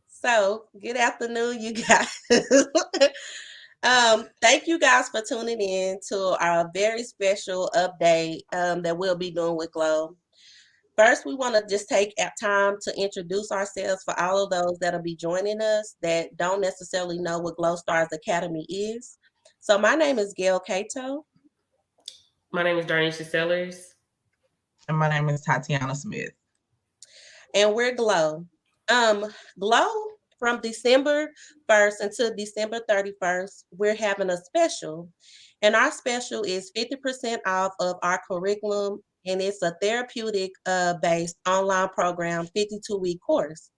So, good afternoon, you guys. Thank you guys for tuning in to our very special update that we'll be doing with G.L.O.W. First, we want to just take time to introduce ourselves for all of those that'll be joining us that don't necessarily know what G.L.O.W Stars Academy is. So, my name is Gail Cato. My name is Darnisha Sellers. And my name is Tatiana Smith. And we're G.L.O.W. G.L.O.W from December 1st until December 31st, we're having a special. And our special is 50% off of our curriculum, and it's a therapeutic based online program, 52-week course.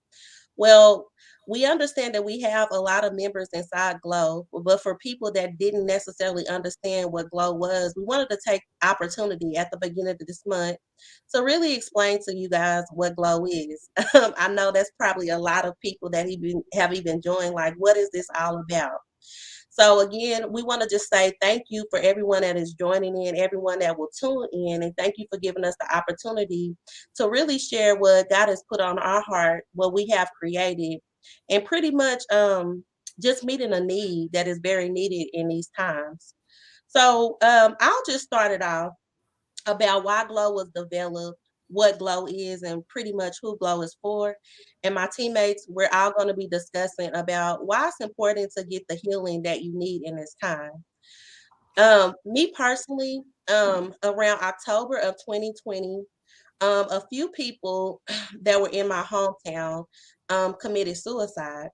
Well, we understand that we have a lot of members inside G.L.O.W, but for people that didn't necessarily understand what G.L.O.W was, we wanted to take opportunity at the beginning of this month to really explain to you guys what G.L.O.W is. I know that's probably a lot of people that have even joined, like, what is this all about? So again, we want to just say thank you for everyone that is joining in, everyone that will tune in, and thank you for giving us the opportunity to really share what God has put on our heart, what we have created, and pretty much just meeting a need that is very needed in these times. So I'll just start it off about why G.L.O.W was developed, what G.L.O.W is, and pretty much who G.L.O.W is for. And my teammates, we're all going to be discussing about why it's important to get the healing that you need in this time. Me personally, around October of 2020, a few people that were in my hometown committed suicide.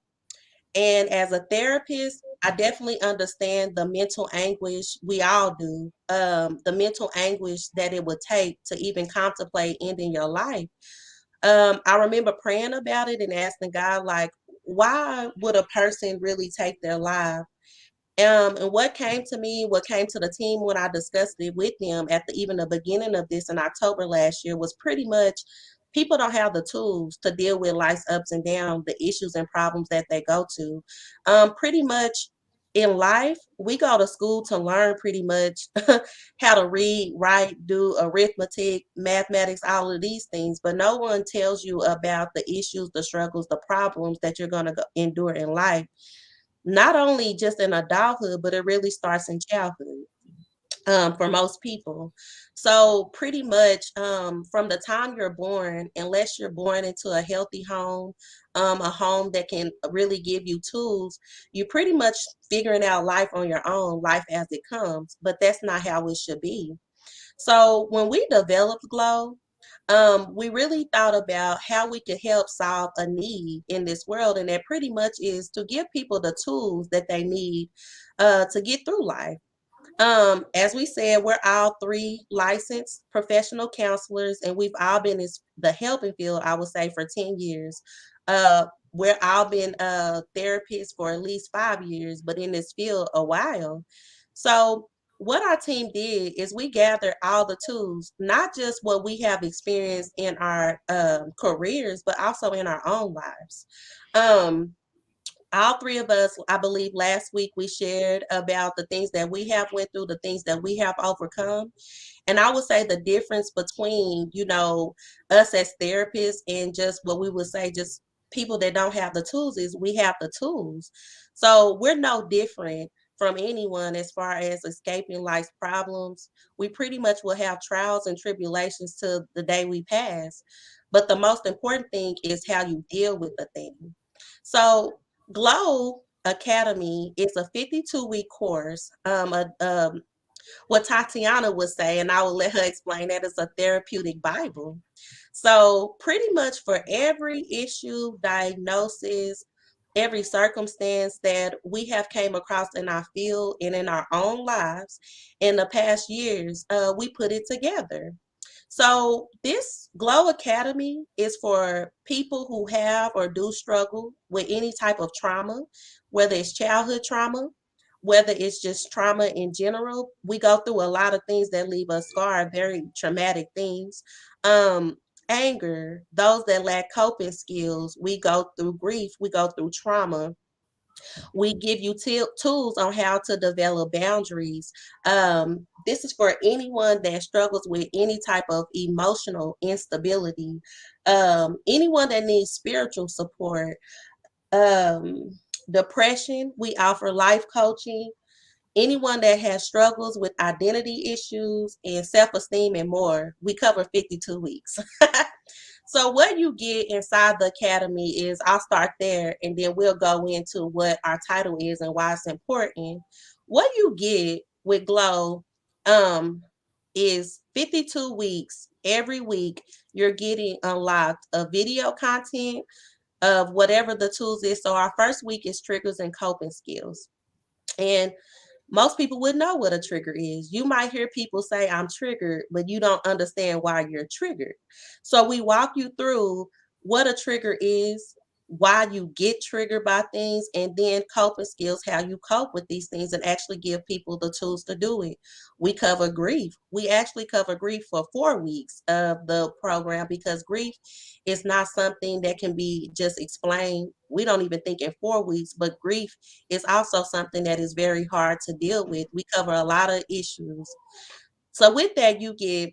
And as a therapist, I definitely understand the mental anguish. We all do. The mental anguish that it would take to even contemplate ending your life. I remember praying about it and asking God, like, why would a person really take their life? And what came to me, what came to the team when I discussed it with them at even the beginning of this in October last year was pretty much people don't have the tools to deal with life's ups and downs, the issues and problems that they go to. Pretty much in life, we go to school to learn pretty much how to read, write, do arithmetic, mathematics, all of these things, but no one tells you about the issues, the struggles, the problems that you're going to endure in life, not only just in adulthood, but it really starts in childhood for most people. So pretty much from the time you're born, unless you're born into a healthy home, a home that can really give you tools, you're pretty much figuring out life on your own, life as it comes. But that's not how it should be. So when we developed G.L.O.W, we really thought about how we could help solve a need in this world, and that pretty much is to give people the tools that they need to get through life. As we said, we're all three licensed professional counselors, and we've all been in the helping field, I would say, for 10 years. We're all been therapists for at least 5 years, but in this field a while. So what our team did is we gathered all the tools, not just what we have experienced in our careers, but also in our own lives. Um, all three of us, I believe last week we shared about the things that we have went through, the things that we have overcome. And I would say the difference between, us as therapists and just what we would say just people that don't have the tools is we have the tools. So we're no different from anyone as far as escaping life's problems. We pretty much will have trials and tribulations to the day we pass. But the most important thing is how you deal with the thing. So G.L.O.W Academy is a 52-week course. What Tatiana would say, and I will let her explain that, is a therapeutic Bible. So pretty much for every issue, diagnosis, every circumstance that we have came across in our field and in our own lives in the past years, we put it together. So this G.L.O.W Academy is for people who have or do struggle with any type of trauma, whether it's childhood trauma, whether it's just trauma in general. We go through a lot of things that leave us scarred, very traumatic things. Um, Anger, those that lack coping skills, we go through grief, we go through trauma. We give you tools on how to develop boundaries. This is for anyone that struggles with any type of emotional instability, anyone that needs spiritual support, um, depression. We offer life coaching. Anyone that has struggles with identity issues and self esteem and more, we cover 52 weeks. So what you get inside the academy is I'll start there and then we'll go into what our title is and why it's important. What you get with Glow is 52 weeks. Every week you're getting unlocked a video content of whatever the tools is. So our first week is triggers and coping skills. And most people would know what a trigger is. You might hear people say, I'm triggered, but you don't understand why you're triggered. So we walk you through what a trigger is, why you get triggered by things, and then coping skills, how you cope with these things and actually give people the tools to do it. We cover grief. We actually cover grief for 4 weeks of the program because grief is not something that can be just explained. We don't even think in 4 weeks, but grief is also something that is very hard to deal with. We cover a lot of issues. So with that, you get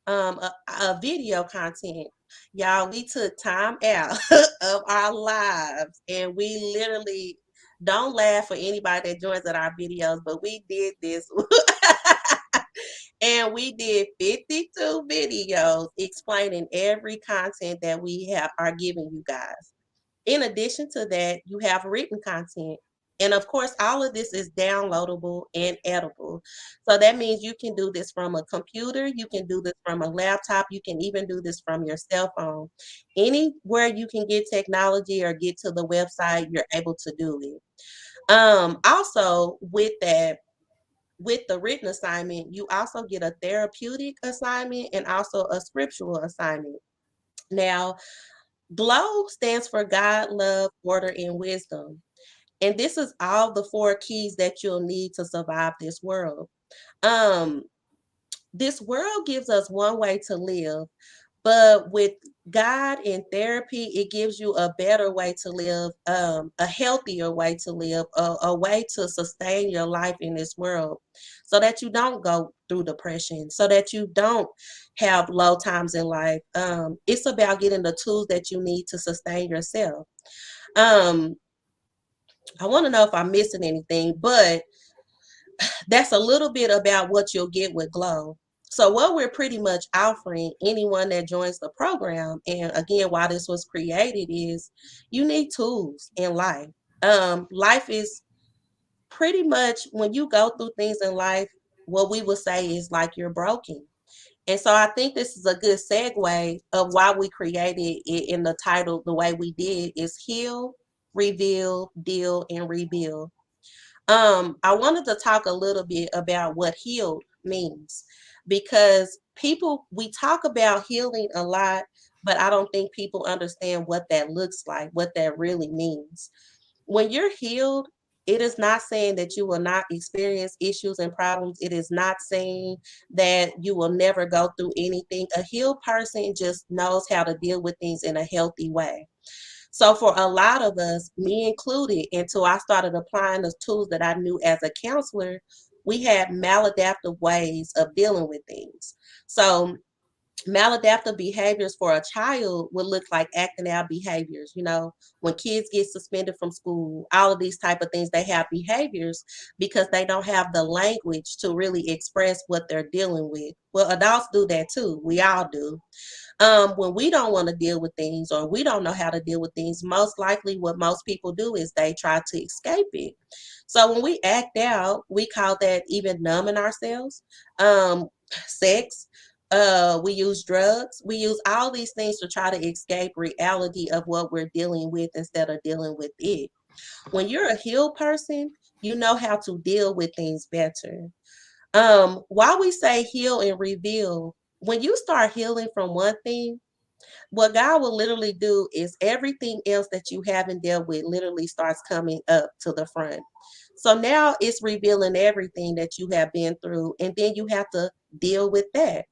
a video content. Y'all, we took time out of our lives and we literally don't laugh for anybody that joins at our videos, but we did this. And we did 52 videos explaining every content that we are giving you guys. In addition to that, you have written content. And of course, all of this is downloadable and edible. So that means you can do this from a computer, you can do this from a laptop, you can even do this from your cell phone. Anywhere you can get technology or get to the website, you're able to do it. Also with that, with the written assignment, you also get a therapeutic assignment and also a scriptural assignment. Now, G.L.O.W stands for God, love, order, and wisdom. And this is all the four keys that you'll need to survive this world. Um, this world gives us one way to live, but with God and therapy, it gives you a better way to live, a healthier way to live, a way to sustain your life in this world so that you don't go through depression, so that you don't have low times in life. It's about getting the tools that you need to sustain yourself. Um, I want to know if I'm missing anything, but that's a little bit about what you'll get with G.L.O.W. So what we're pretty much offering anyone that joins the program, and again, why this was created is you need tools in life. Life is pretty much when you go through things in life, what we would say is like you're broken. And so I think this is a good segue of why we created it in the title the way we did is heal, reveal, deal, and rebuild. I wanted to talk a little bit about what healed means because we talk about healing a lot, but I don't think people understand what that looks like, what that really means. When you're healed, it is not saying that you will not experience issues and problems. It is not saying that you will never go through anything. A healed person just knows how to deal with things in a healthy way. So for a lot of us, me included, until I started applying the tools that I knew as a counselor, we had maladaptive ways of dealing with things. So maladaptive behaviors for a child would look like acting out behaviors. When kids get suspended from school, all of these type of things, they have behaviors because they don't have the language to really express what they're dealing with. Well, adults do that too. We all do. When we don't want to deal with things or we don't know how to deal with things, most likely what most people do is they try to escape it. So when we act out, we call that even numbing ourselves. Sex, we use drugs, we use all these things to try to escape reality of what we're dealing with instead of dealing with it. When you're a healed person, you know how to deal with things better. While we say heal and reveal, when you start healing from one thing, what God will literally do is everything else that you haven't dealt with literally starts coming up to the front. So now it's revealing everything that you have been through, and then you have to deal with that.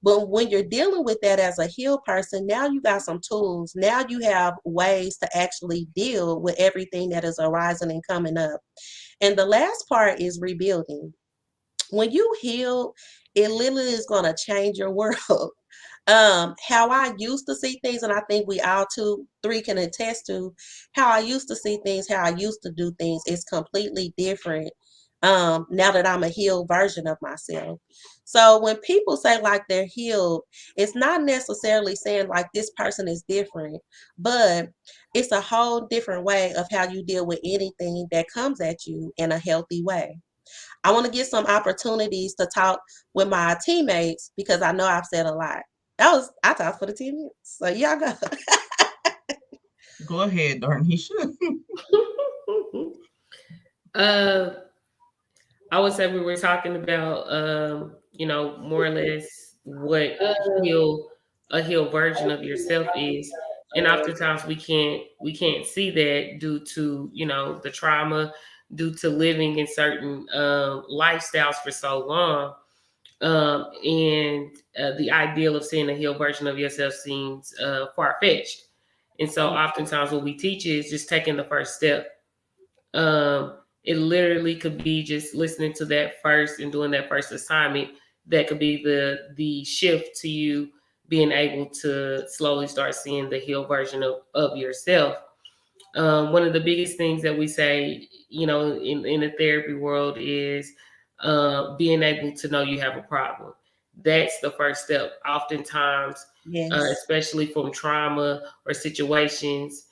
But when you're dealing with that as a healed person, now you got some tools. Now you have ways to actually deal with everything that is arising and coming up. And the last part is rebuilding. When you heal, it literally is going to change your world. How I used to see things, and I think we all two three can attest to how I used to see things, how I used to do things is completely different. Now that I'm a healed version of myself. So when people say like they're healed, it's not necessarily saying like this person is different, but it's a whole different way of how you deal with anything that comes at you in a healthy way. I want to get some opportunities to talk with my teammates because I know I've said a lot. I talked for the 10 minutes. So y'all go. Go ahead, Darnisha. uh, I would say we were talking about, more or less what heal a healed version of yourself is, and oftentimes we can't see that due to the trauma, due to living in certain lifestyles for so long, and the ideal of seeing a healed version of yourself seems far fetched, and so oftentimes what we teach is just taking the first step. um, it literally could be just listening to that first and doing that first assignment. That could be the shift to you being able to slowly start seeing the healed version of yourself. One of the biggest things that we say, in the therapy world is being able to know you have a problem. That's the first step. Oftentimes, Yes. especially from trauma or situations,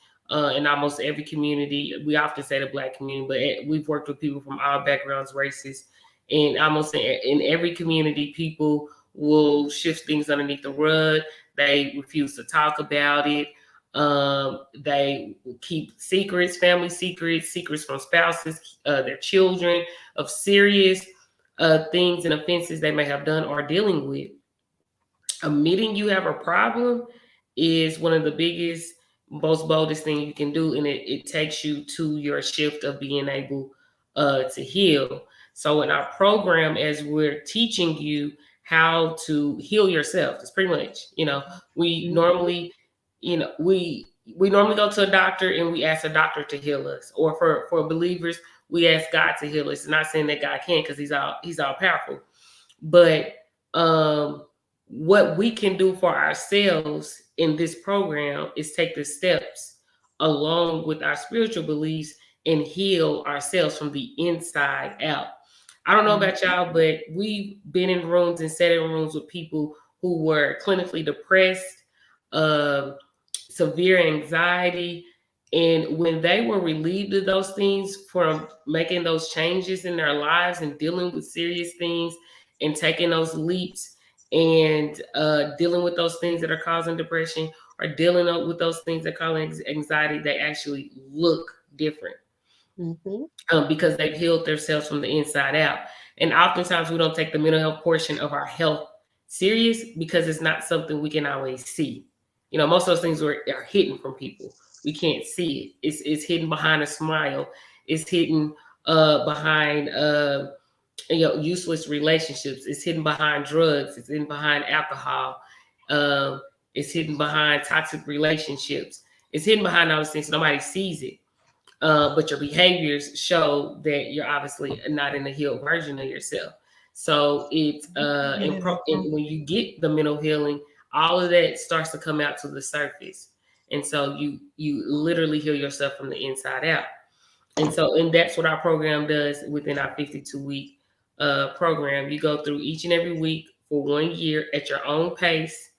in almost every community, we often say the Black community, but we've worked with people from all backgrounds, races, and almost in every community, people will shift things underneath the rug. They refuse to talk about it. They keep secrets, family secrets, secrets from spouses, their children, of serious things and offenses they may have done or dealing with. Admitting you have a problem is one of the biggest, most boldest thing you can do, and it takes you to your shift of being able to heal. So in our program, as we're teaching you how to heal yourself, it's pretty much, we Mm-hmm. normally, we normally go to a doctor and we ask a doctor to heal us, or for believers, we ask God to heal us. It's not saying that God can't, because he's all powerful, but um, what we can do for ourselves in this program is take the steps along with our spiritual beliefs and heal ourselves from the inside out. I don't know about y'all, but we've been in rooms and sat in rooms with people who were clinically depressed, um, severe anxiety. And when they were relieved of those things from making those changes in their lives and dealing with serious things and taking those leaps and dealing with those things that are causing depression or dealing with those things that cause anxiety, they actually look different, Mm-hmm. because they've healed themselves from the inside out. And oftentimes we don't take the mental health portion of our health serious because it's not something we can always see. Most of those things are hidden from people. We can't see it. It's hidden behind a smile. It's hidden behind useless relationships. It's hidden behind drugs. It's hidden behind alcohol. Um, it's hidden behind toxic relationships. It's hidden behind all those things. Nobody sees it, but your behaviors show that you're obviously not in a healed version of yourself. So it's and when you get the mental healing, all of that starts to come out to the surface, and so you literally heal yourself from the inside out. And that's what our program does within our 52-week program. You go through each and every week for 1 year at your own pace,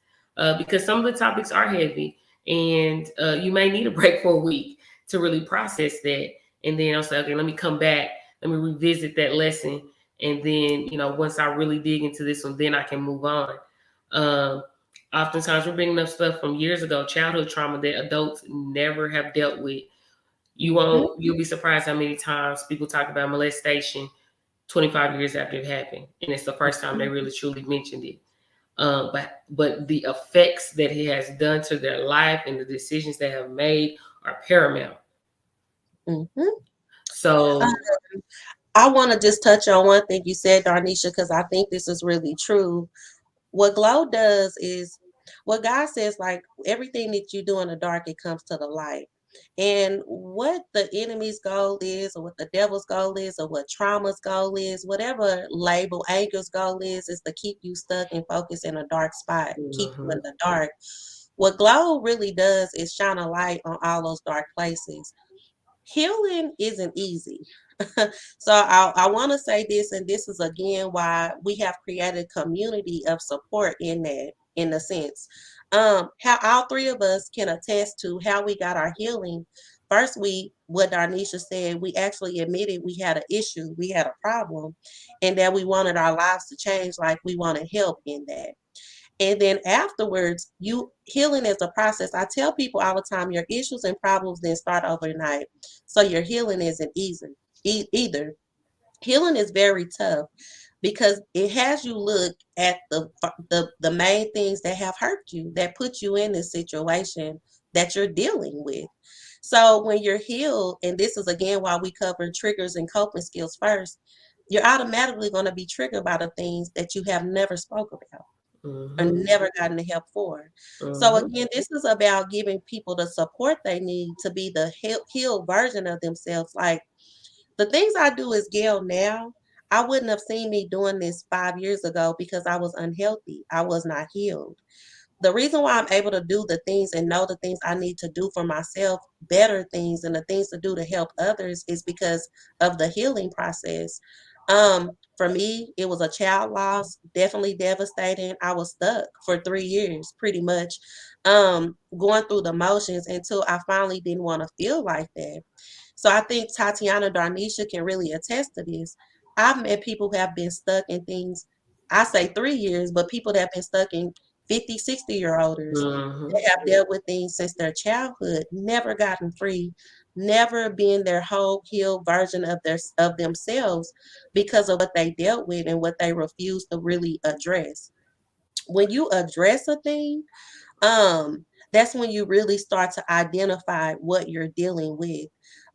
because some of the topics are heavy, and you may need a break for a week to really process that. And then I'll say, okay, let me come back, let me revisit that lesson, and then once I really dig into this one, then I can move on. Um, Oftentimes we're bringing up stuff from years ago, childhood trauma that adults never have dealt with. Mm-hmm. You'll be surprised how many times people talk about molestation 25 years after it happened, and it's the first time they really truly mentioned it. But the effects that it has done to their life and the decisions they have made are paramount. Mm-hmm. So I want to just touch on one thing you said, Darnisha, because I think this is really true. What glow does is what God says, like everything that you do in the dark, it comes to the light. And what the enemy's goal is, or what the devil's goal is, or what trauma's goal is, whatever label anger's goal is to keep you stuck and focused in a dark spot, keep you in Mm-hmm. the dark. What glow really does is shine a light on all those dark places. Healing isn't easy. So I want to say this, and this is again why we have created a community of support in that, in a sense. How all three of us can attest to how we got our healing. First, what Darnisha said, we actually admitted we had an issue, we had a problem, and that we wanted our lives to change, like we wanted help in that. And then afterwards, you healing is a process. I tell people all the time, your issues and problems didn't start overnight. So your healing isn't easy either. Healing is very tough because it has you look at the main things that have hurt you, that put you in this situation that you're dealing with. So when you're healed, and this is again why we cover triggers and coping skills first, you're automatically going to be triggered by the things that you have never spoke about and Mm-hmm. never gotten the help for. So Mm-hmm. again, this is about giving people the support they need to be the healed version of themselves. Like the things I do as Gail now, I wouldn't have seen me doing this 5 years ago because I was unhealthy. I was not healed. The reason why I'm able to do the things and know the things I need to do for myself, better things and the things to do to help others, is because of the healing process. For me, it was a child loss, definitely devastating. I was stuck for 3 years, pretty much, going through the motions until I finally didn't want to feel like that. So I think Tatiana Darnisha can really attest to this. I've met people who have been stuck in things, I say 3 years, but people that have been stuck in 50, 60-year olders Mm-hmm. that have dealt with things since their childhood, never gotten free, never been their whole healed version of themselves because of what they dealt with and what they refused to really address. When you address a thing, that's when you really start to identify what you're dealing with.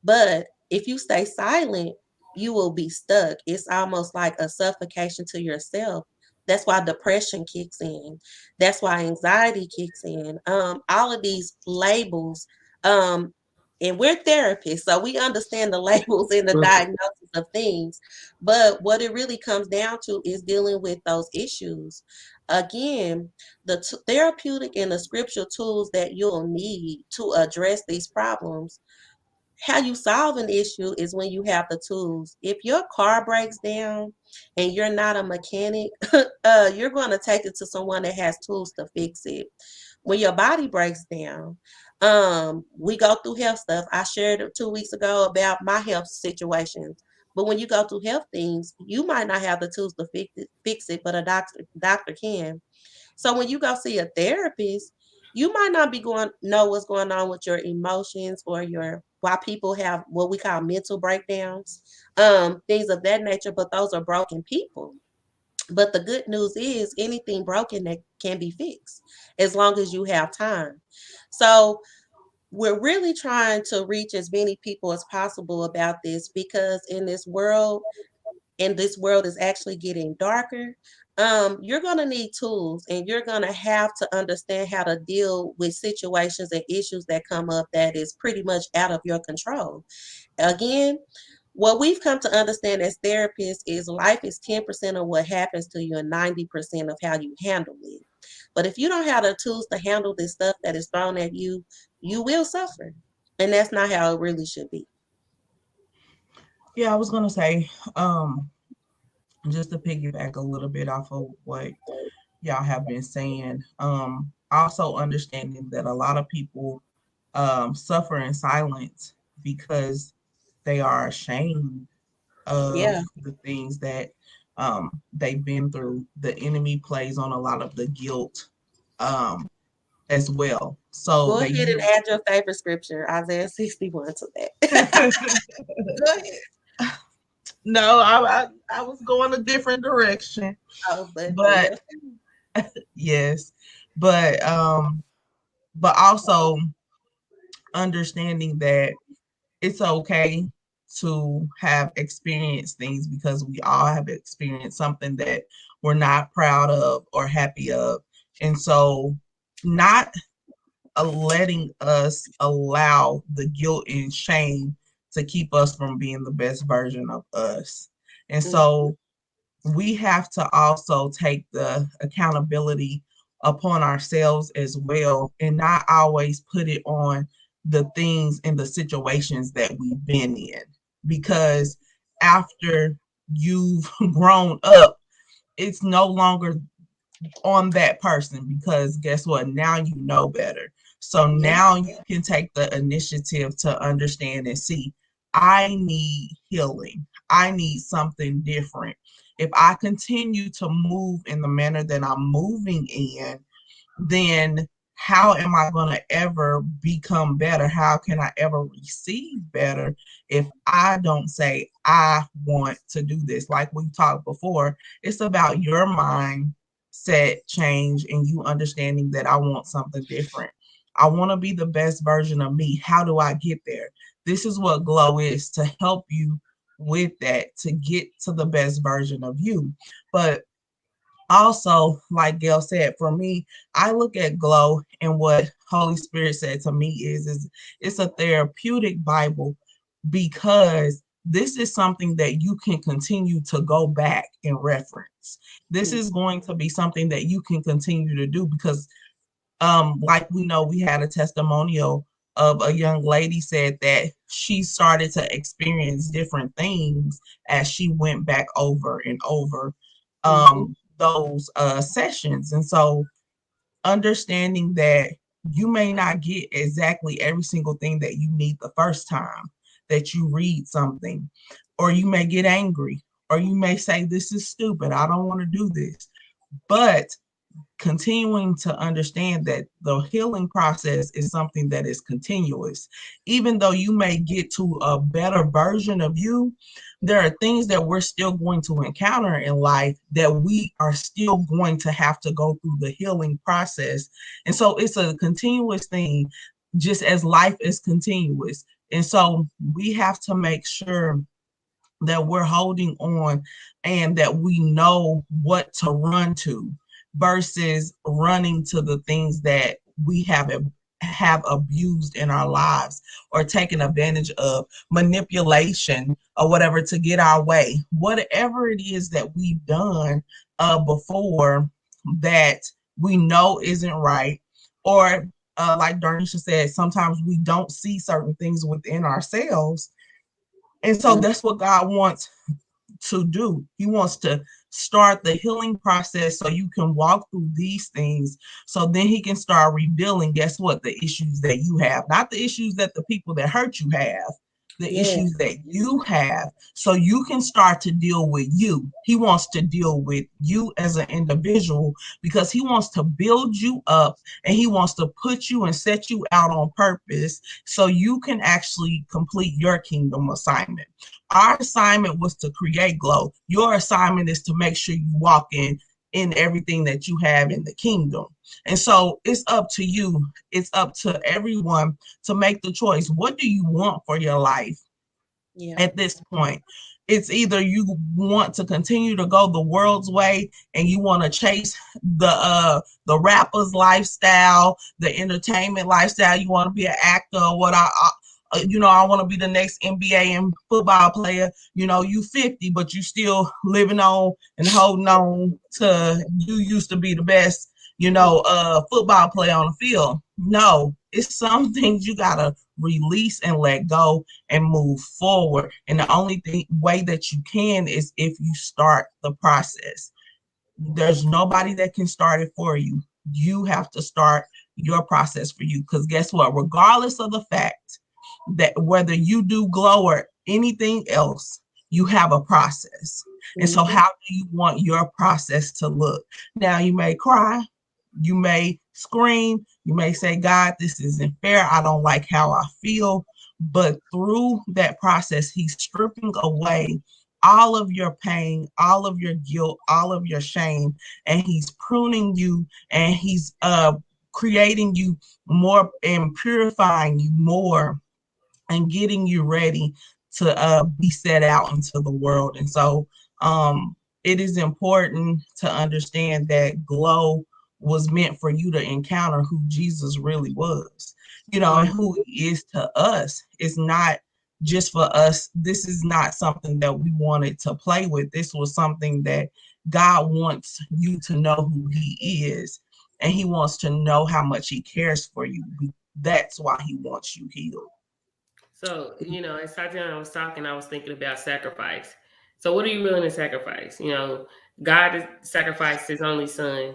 But if you stay silent, you will be stuck. It's almost like a suffocation to yourself. That's why depression kicks in. That's why anxiety kicks in. All of these labels, um, and we're therapists, so we understand the labels and the diagnosis of things. But what it really comes down to is dealing with those issues. Again, the therapeutic and the scriptural tools that you'll need to address these problems. How you solve an issue is when you have the tools. If your car breaks down and you're not a mechanic, you're going to take it to someone that has tools to fix it. When your body breaks down, we go through health stuff. I shared 2 weeks ago about my health situations. But when you go through health things, you might not have the tools to fix it, but a doctor can. So when you go see a therapist, you might not be going know what's going on with your emotions or your why people have what we call mental breakdowns, things of that nature, but those are broken people. But the good news is anything broken that can be fixed as long as you have time. So we're really trying to reach as many people as possible about this because in this world, and this world is actually getting darker, you're going to need tools and you're going to have to understand how to deal with situations and issues that come up that is pretty much out of your control. Again, what we've come to understand as therapists is life is 10% of what happens to you and 90% of how you handle it. But if you don't have the tools to handle this stuff that is thrown at you, you will suffer. And that's not how it really should be. Yeah, I was gonna say, just to piggyback a little bit off of what y'all have been saying, also understanding that a lot of people suffer in silence because they are ashamed of Yeah. the things that they've been through. The enemy plays on a lot of the guilt um, as well. So Go they ahead and use. add your favorite scripture, Isaiah 61, to that. Go ahead. No, I was going a different direction, Oh, but but yeah. yes, but but also understanding that it's okay to have experienced things because we all have experienced something that we're not proud of or happy of. And so, not letting us allow the guilt and shame to keep us from being the best version of us. And Mhm. so, we have to also take the accountability upon ourselves as well and not always put it on the things and the situations that we've been in. Because after you've grown up, it's no longer on that person because guess what? Now you know better. So Yeah. now you can take the initiative to understand and see, I need healing. I need something different. If I continue to move in the manner that I'm moving in, then how am I going to ever become better? How can I ever receive better if I don't say, I want to do this? Like we talked before, it's about your mindset change and you understanding that I want something different. I want to be the best version of me. How do I get there? This is what G.L.O.W is to help you with that, to get to the best version of you. But also, like Gail said, for me, I look at G.L.O.W and what Holy Spirit said to me is it's a therapeutic Bible because this is something that you can continue to go back and reference. This Mhm. is going to be something that you can continue to do because like we know, we had a testimonial of a young lady said that she started to experience different things as she went back over and over Mhm. those sessions. And so understanding that you may not get exactly every single thing that you need the first time that you read something, or you may get angry, or you may say, this is stupid, I don't want to do this. But continuing to understand that the healing process is something that is continuous. Even though you may get to a better version of you, there are things that we're still going to encounter in life that we are still going to have to go through the healing process. And so it's a continuous thing, just as life is continuous. And so we have to make sure that we're holding on and that we know what to run to versus running to the things that we have abused in our lives or taken advantage of, manipulation or whatever to get our way, whatever it is that we've done before that we know isn't right, or like Darnisha said, sometimes we don't see certain things within ourselves. And so Mhm. that's what God wants to do. He wants to start the healing process so you can walk through these things. So then he can start revealing, guess what, the issues that you have, not the issues that the people that hurt you have, the Yeah. issues that you have. So you can start to deal with you. He wants to deal with you as an individual because he wants to build you up and he wants to put you and set you out on purpose so you can actually complete your kingdom assignment. Our assignment was to create G.L.O.W. Your assignment is to make sure you walk in everything that you have in the kingdom. And so it's up to you. It's up to everyone to make the choice. What do you want for your life? Yeah. At this point, it's either you want to continue to go the world's way and you want to chase the rapper's lifestyle, the entertainment lifestyle. You want to be an actor or what I want to be the next NBA and football player. You 50, but you still living on and holding on to you used to be the best, football player on the field. No, it's some things you gotta release and let go and move forward. And the only way that you can is if you start the process. There's nobody that can start it for you. You have to start your process for you. Because guess what? Regardless of the fact that whether you do G.L.O.W or anything else, you have a process. And so, Mhm. how do you want your process to look? Now, you may cry, you may scream, you may say, God, this isn't fair. I don't like how I feel. But through that process, He's stripping away all of your pain, all of your guilt, all of your shame, and He's pruning you and He's creating you more and purifying you more and getting you ready to be set out into the world. And so it is important to understand that G.L.O.W was meant for you to encounter who Jesus really was, and who he is to us. It's not just for us. This is not something that we wanted to play with. This was something that God wants you to know who he is, and he wants to know how much he cares for you. That's why he wants you healed. So, as Tatiana was talking, I was thinking about sacrifice. So, what are you willing to sacrifice? God sacrificed His only Son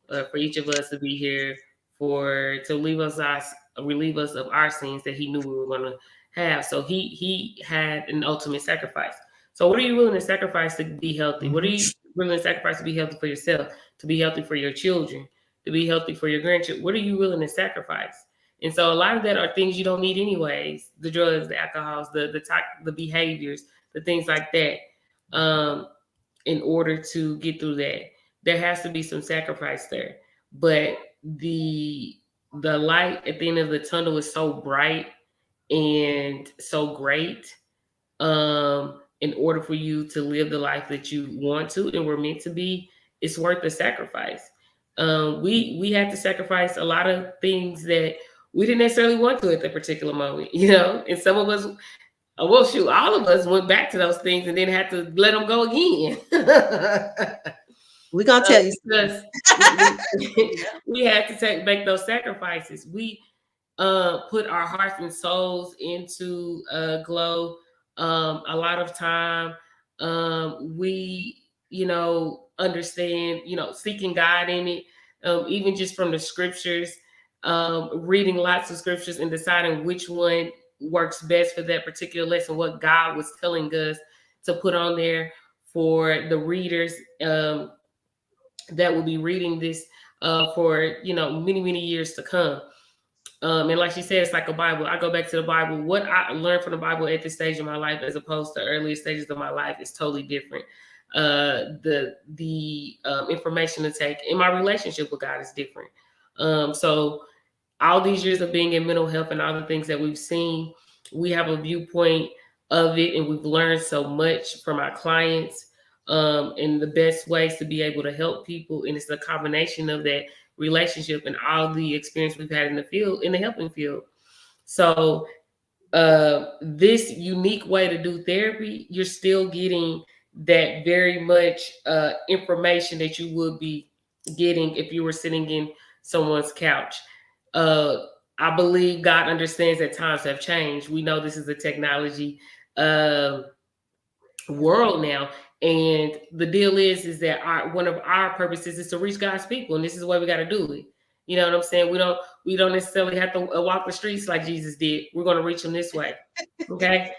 for each of us to be here, to relieve us of our sins that He knew we were going to have. So, He had an ultimate sacrifice. So, what are you willing to sacrifice to be healthy? What are you willing to sacrifice to be healthy for yourself, to be healthy for your children, to be healthy for your grandchildren? What are you willing to sacrifice? And so a lot of that are things you don't need anyways. The drugs, the alcohols, the behaviors, the things like that. In order to get through that, there has to be some sacrifice there. But the light at the end of the tunnel is so bright and so great. In order for you to live the life that you want to and were meant to be, it's worth the sacrifice. We had to sacrifice a lot of things that we didn't necessarily want to at that particular moment, and some of us, well, shoot, all of us went back to those things and then had to let them go again. We're gonna tell you Because we had to make those sacrifices. We put our hearts and souls into G.L.O.W. A lot of time, we understand, seeking God in it, even just from the scriptures, reading lots of scriptures and deciding which one works best for that particular lesson, what God was telling us to put on there for the readers that will be reading this for many years to come. And like she said, it's like a Bible. I go back to the Bible. What I learned from the Bible at this stage of my life, as opposed to earlier stages of my life, is totally different. The information to take in my relationship with God is different. So all these years of being in mental health and all the things that we've seen, we have a viewpoint of it, and we've learned so much from our clients, and the best ways to be able to help people. And it's a combination of that relationship and all the experience we've had in the field, in the helping field. So this unique way to do therapy, you're still getting that very much information that you would be getting if you were sitting in someone's couch. Uh, I believe God understands that times have changed. We know this is a technology world now, and the deal is that one of our purposes is to reach God's people, and this is the way we got to do it. You know what I'm saying? We don't necessarily have to walk the streets like Jesus did. We're going to reach them this way. Okay.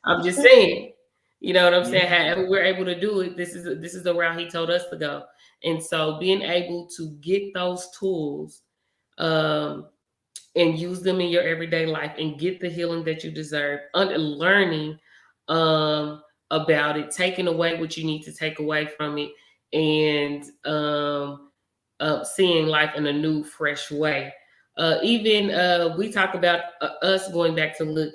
I'm just saying, you know what I'm saying? However we're able to do it, this is the route He told us to go. And so being able to get those tools um, and use them in your everyday life and get the healing that you deserve, learning about it, taking away what you need to take away from it, and seeing life in a new, fresh way. Even we talk about us going back to look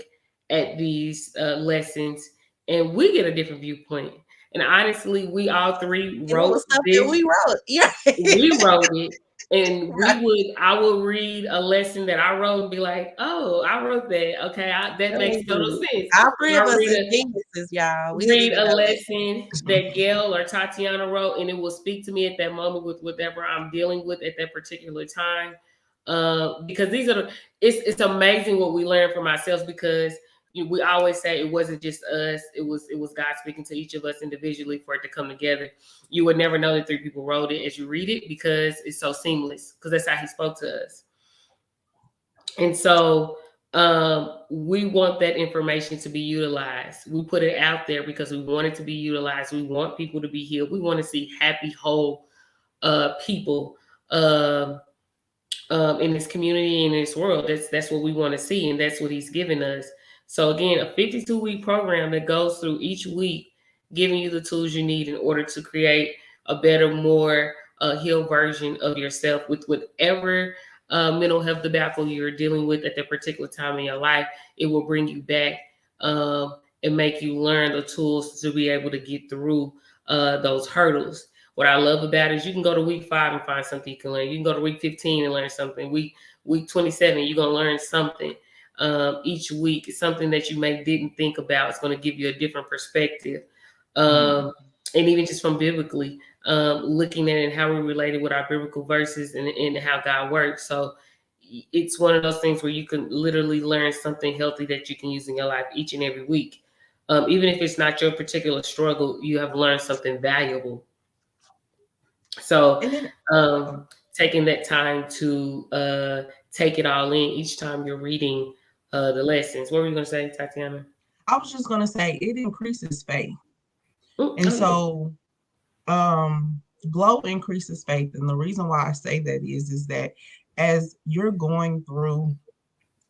at these lessons, and we get a different viewpoint. And honestly, we all three it was wrote stuff that this. we wrote. Yeah. We wrote it, and Right. I would read a lesson that I wrote and be like, "Oh, I wrote that. Okay, that makes total sense." All three Or of us is geniuses, y'all. We didn't read even a know that. lesson that Gail or Tatiana wrote, and it will speak to me at that moment with whatever I'm dealing with at that particular time. Because it's amazing what we learn from ourselves, because we always say it wasn't just us, it was God speaking to each of us individually for it to come together. You would never know that three people wrote it as you read it, because it's so seamless, because that's how He spoke to us. And so we want that information to be utilized. We put it out there because we want it to be utilized. We want people to be healed. We want to see happy, whole people in this community and in this world. That's what we want to see, and that's what He's given us. So again, a 52-week program that goes through each week, giving you the tools you need in order to create a better, more healed version of yourself with whatever mental health debacle you're dealing with at that particular time in your life, it will bring you back, and make you learn the tools to be able to get through those hurdles. What I love about it is you can go to week 5 and find something you can learn. You can go to week 15 and learn something. Week 27, you're gonna learn something. Each week, something that you may didn't think about. It's going to give you a different perspective, Mhm. and even just from biblically, looking at it and how we related with our biblical verses, and how God works. So it's one of those things where you can literally learn something healthy that you can use in your life each and every week. Even if it's not your particular struggle, you have learned something valuable. So, And then um, oh, taking that time to take it all in each time you're reading the lessons. What were you going to say, Tatiana? I was just gonna say it increases faith. Mm, And oh yeah. so um G.L.O.W increases faith. And the reason why I say that is that as you're going through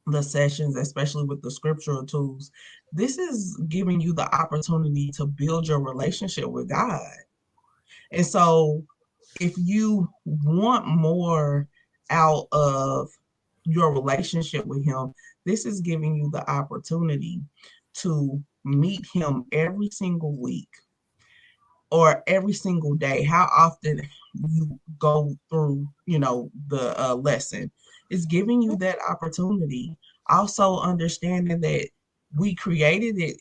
the sessions, especially with the scriptural tools, this is giving you the opportunity to build your relationship with God. And so if you want more out of your relationship with him, this is giving you the opportunity to meet him every single week or every single day, how often you go through, the lesson. It's giving you that opportunity. Also understanding that we created it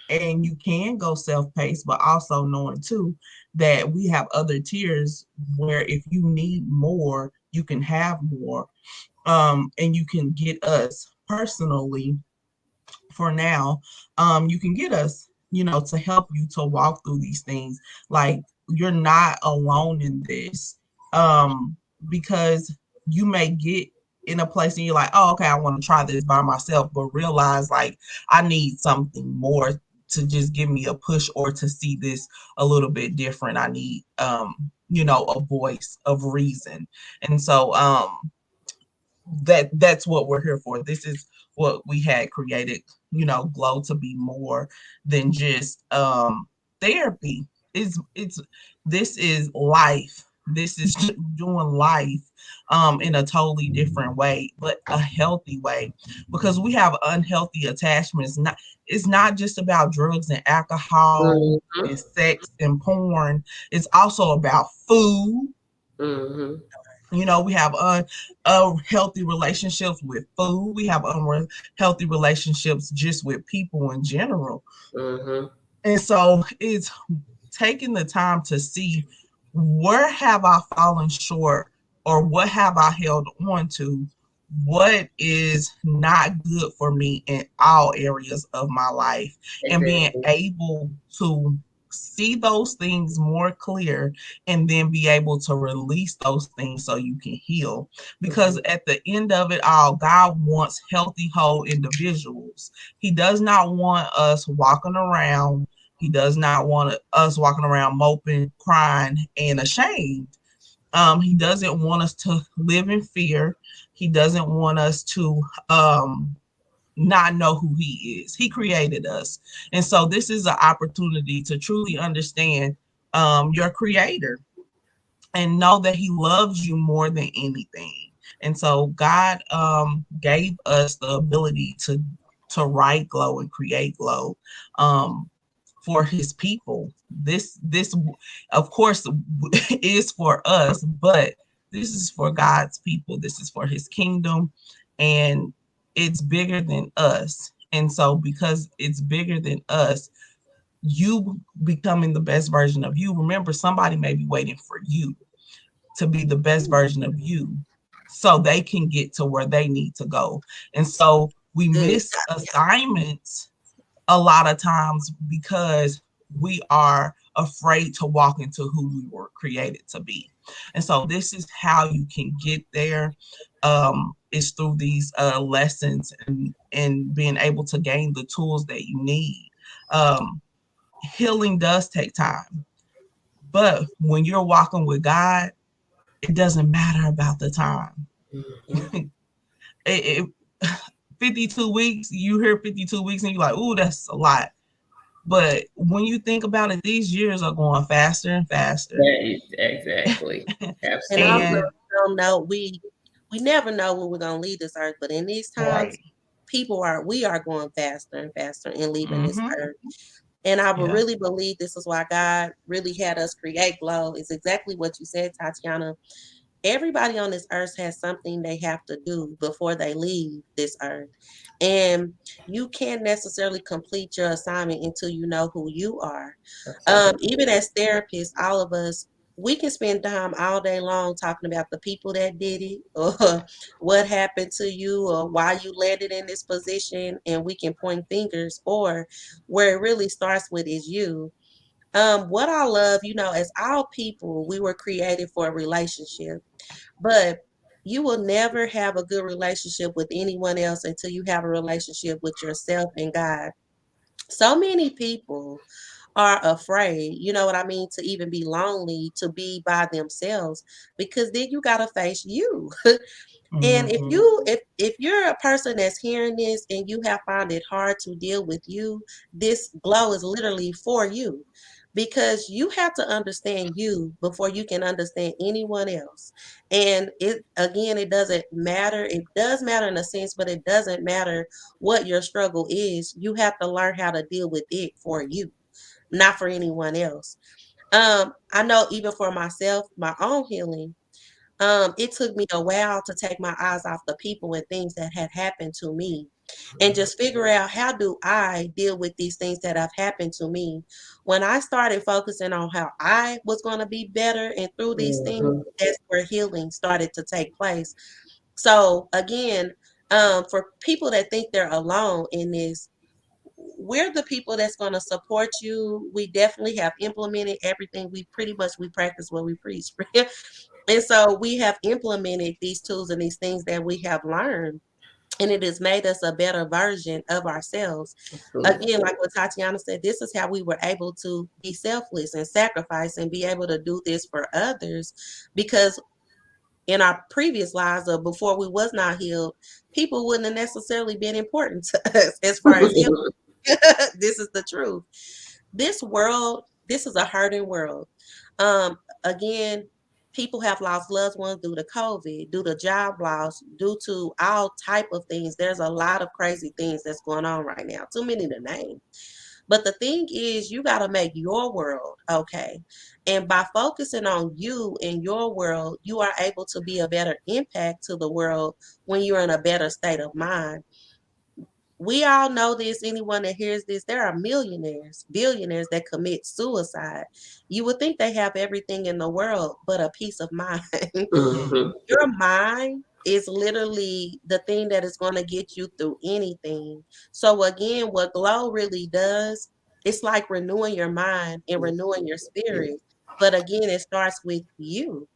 and you can go self-paced, but also knowing too that we have other tiers where if you need more, you can have more. And you can get us personally for now. You can get us, to help you to walk through these things. Like you're not alone in this. Um, because you may get in a place and you're like, oh, okay, I want to try this by myself, but realize like I need something more to just give me a push or to see this a little bit different. I need a voice of reason. And so that's what we're here for. This is what we had created, G.L.O.W to be more than just therapy. It's this is life. This is doing life in a totally different way, but a healthy way. Because we have unhealthy attachments. It's not just about drugs and alcohol Mm-hmm. and sex and porn. It's also about food. Mm-hmm. We have unhealthy relationships with food. We have unhealthy relationships just with people in general. Mm-hmm. And so it's taking the time to see where have I fallen short or what have I held on to, what is not good for me in all areas of my life, and being Exactly. able to see those things more clear and then be able to release those things so you can heal. Mm-hmm. Because at the end of it all, God wants healthy, whole individuals. He does not want us walking around. He does not want us walking around moping, crying, and ashamed. He doesn't want us to live in fear. He doesn't want us to not know who he is. He created us. And so this is an opportunity to truly understand your creator and know that he loves you more than anything. And so God gave us the ability to write G.L.O.W and create G.L.O.W for his people. This of course is for us, but this is for God's people. This is for his kingdom, and it's bigger than us. And so because it's bigger than us, you becoming the best version of you. Remember, somebody may be waiting for you to be the best version of you so they can get to where they need to go. And so we Good. miss assignments a lot of times because we are afraid to walk into who we were created to be. And so this is how you can get there. Is through these lessons and being able to gain the tools that you need. Healing does take time, but when you're walking with God, it doesn't matter about the time. Mm-hmm. it, it 52 weeks, you hear 52 weeks and you're like, ooh, that's a lot. But when you think about it, these years are going faster and faster. That is exactly. And also, Absolutely. And don't know, we never know when we're gonna leave this earth, but in these times, Right. we are going faster and faster and leaving this Mm-hmm. earth. And I would Yeah. really believe this is why God really had us create Glow. Is exactly what you said, Tatiana. Everybody on this earth has something they have to do before they leave this earth. And you can't necessarily complete your assignment until you know who you are. Absolutely. Even as therapists, all of us, we can spend time all day long talking about the people that did it or what happened to you or why you landed in this position, and we can point fingers, or where it really starts with is you. What I love, as all people, we were created for a relationship, but you will never have a good relationship with anyone else until you have a relationship with yourself and God. So many people are afraid, you know what I mean, to even be lonely, to be by themselves, because then you got to face you. And if Mm-hmm. you if you're a person that's hearing this and you have found it hard to deal with you, this glow is literally for you, because you have to understand you before you can understand anyone else. And it doesn't matter. It does matter in a sense, but it doesn't matter what your struggle is. You have to learn how to deal with it for you, not for anyone else. I know even for myself, my own healing, it took me a while to take my eyes off the people and things that had happened to me and just figure out, how do I deal with these things that have happened to me. When I started focusing on how I was going to be better and through these things, Mhm. that's where healing started to take place. So again, for people that think they're alone in this, we're the people that's going to support you. We definitely have implemented everything. We practice what we preach. And so we have implemented these tools and these things that we have learned, and it has made us a better version of ourselves. Absolutely. Again, like what Tatiana said, this is how we were able to be selfless and sacrifice and be able to do this for others, because in our previous lives, or before we was not healed, people wouldn't have necessarily been important to us as far as healing. This is the truth. This is a hurting world. Um, Again, people have lost loved ones due to COVID, due to job loss, due to all type of things. There's a lot of crazy things that's going on right now. Too many to name. But the thing is, you got to make your world okay. And by focusing on you and your world, you are able to be a better impact to the world when you're in a better state of mind. We all know this. Anyone that hears this, there are millionaires, billionaires that commit suicide. You would think they have everything in the world but a peace of mind. Mhm. Mm-hmm. Your mind is literally the thing that is going to get you through anything. So again, what Glow really does, it's like renewing your mind and renewing your spirit. But again, it starts with you.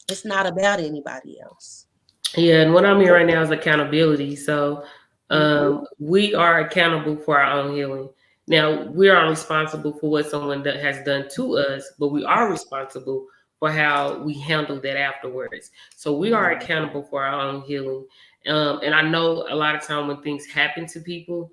It's not about anybody else. Yeah, and what I'm hearing right now is accountability. So Mhm. we are accountable for our own healing. Now, we aren't responsible for what someone has done to us, but we are responsible for how we handle that afterwards. So we are Right. accountable for our own healing. And I know a lot of time when things happen to people,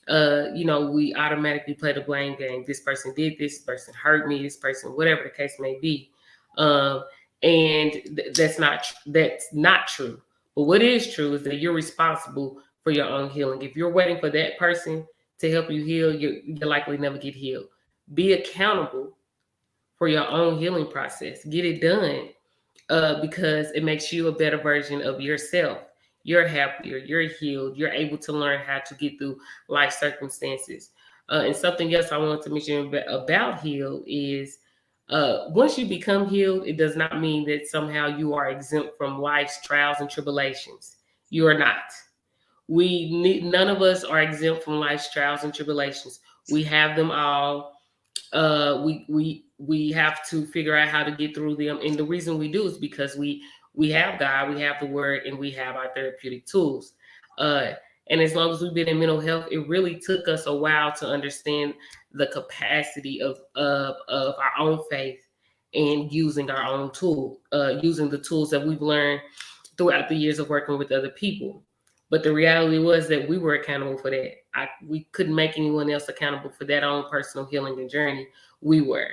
we automatically play the blame game. This person did this person hurt me, this person, whatever the case may be. Um, and that's not true. But what is true is that you're responsible for your own healing. If you're waiting for that person to help you heal, you likely never get healed. Be accountable for your own healing process. Get it done, because it makes you a better version of yourself. You're happier, you're healed, you're able to learn how to get through life circumstances. And something else I wanted to mention about healed is, once you become healed, it does not mean that somehow you are exempt from life's trials and tribulations. You are not. None of us are exempt from life's trials and tribulations. We have them all. We have to figure out how to get through them, and the reason we do is because we have God, we have the Word, and we have our therapeutic tools. uh and as long as we've been in mental health, it really took us a while to understand the capacity of our own faith and using our own using the tools that we've learned throughout the years of working with other people. But the reality was that we were accountable for that. We couldn't make anyone else accountable for that own personal healing and journey. We were.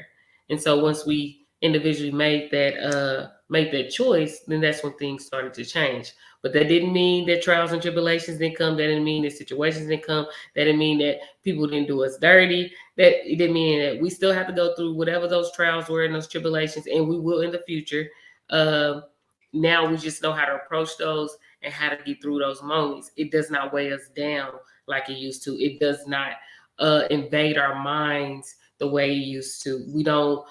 And so once we individually made that choice, then that's when things started to change. But that didn't mean that trials and tribulations didn't come. That didn't mean that situations didn't come. That didn't mean that people didn't do us dirty. That it didn't mean that we still have to go through whatever those trials were and those tribulations, and we will in the future. Uh, Now we just know how to approach those and how to get through those moments. It does not weigh us down like it used to. It does not invade our minds the way it used to. We don't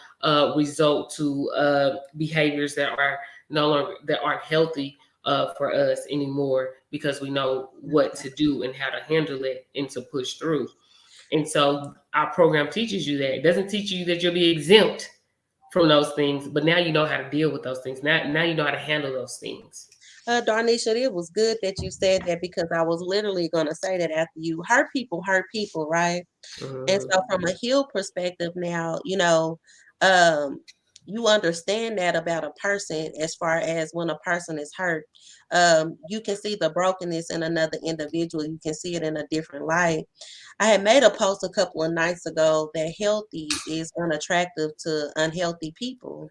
result to behaviors that are no longer that aren't healthy for us anymore because we know what to do and how to handle it and to push through. And so our program teaches you that. It doesn't teach you that you'll be exempt from those things, but now you know how to deal with those things. Now you know how to handle those things. Darnisha, it was good that you said that because I was literally going to say that after you. Hurt people, right? And Mm-hmm. so from a heal perspective now, um, you understand that about a person as far as when a person is hurt. You can see the brokenness in another individual. You can see it in a different light. I had made a post a couple of nights ago that healthy is unattractive to unhealthy people.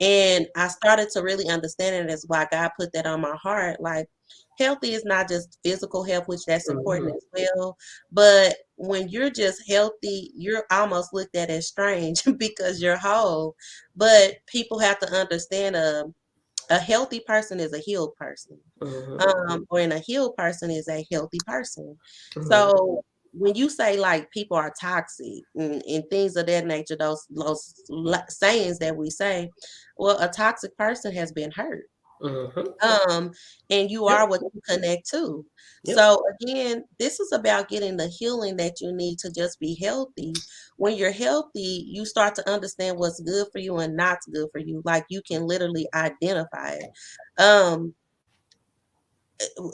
And I started to really understand it as why God put that on my heart. Like, healthy is not just physical health, which that's Mm-hmm. important as well. But when you're just healthy, you're almost looked at as strange because you're whole. But people have to understand a healthy person is a healed person, Mm-hmm. or in a healed person is a healthy person. Mm-hmm. So when you say like people are toxic and things of that nature, those sayings that we say, well, a toxic person has been hurt. Mm-hmm. Um, and you Yep. are what you connect to. Yep. So again, this is about getting the healing that you need to just be healthy. When you're healthy, you start to understand what's good for you and not good for you. Like you can literally identify it. Um,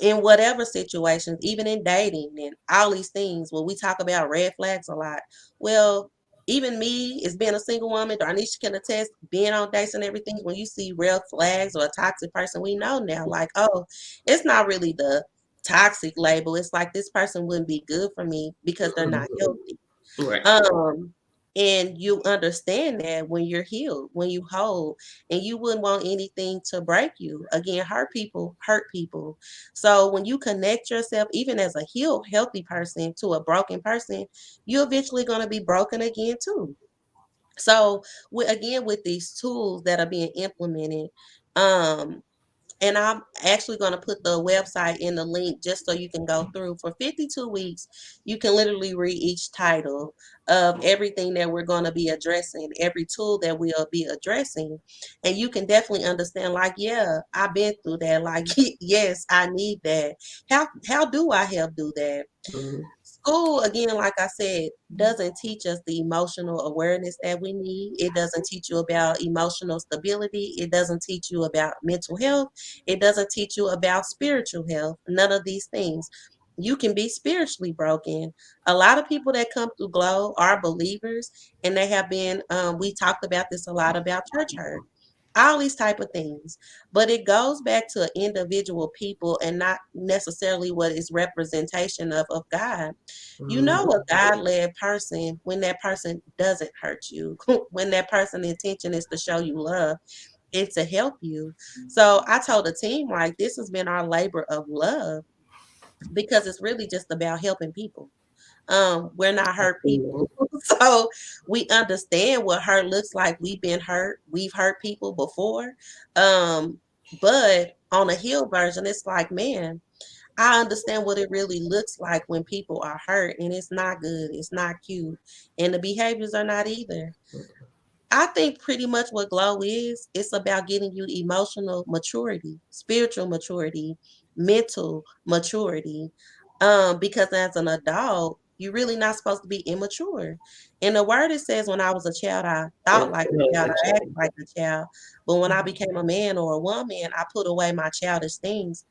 in whatever situations, even in dating and all these things, when we talk about red flags a lot, well, even me as being a single woman, Darnisha can attest, being on dates and everything, when you see red flags or a toxic person, we know now, like, oh, it's not really the toxic label. It's like this person wouldn't be good for me because they're not Mm-hmm. healthy. Right. Um, and you understand that when you're healed, when you whole, and you wouldn't want anything to break you. Again, hurt people. So when you connect yourself, even as a healed, healthy person to a broken person, you're eventually going to be broken again too. So again, with these tools that are being implemented, um, and I'm actually going to put the website in the link just so you can go through. For 52 weeks, you can literally read each title of everything that we're going to be addressing, every tool that we'll be addressing. And you can definitely understand, like, yeah, I've been through that. Like, yes, I need that. How do I help do that? Mm-hmm. School, again, like I said, doesn't teach us the emotional awareness that we need. It doesn't teach you about emotional stability. It doesn't teach you about mental health. It doesn't teach you about spiritual health. None of these things. You can be spiritually broken. A lot of people that come through Glow are believers, and they have been. We talked about this a lot about church hurt, all these type of things, but it goes back to individual people and not necessarily what is representation of God. You know, Mm-hmm. a God-led person, when that person doesn't hurt you, when that person's intention is to show you love, it's to help you. So I told the team, like, this has been our labor of love because it's really just about helping people. We're not hurt Mm-hmm. people. So we understand what hurt looks like. We've been hurt. We've hurt people before. Um, but on a healed version, it's like, man, I understand what it really looks like when people are hurt, and it's not good. It's not cute. And the behaviors are not either. I think pretty much what Glow is, it's about getting you emotional maturity, spiritual maturity, mental maturity. Because as an adult, you're really not supposed to be immature. In the word, it says, when I was a child, I thought Yep. like a child, I acted like a child. But when I became a man or a woman, I put away my childish things.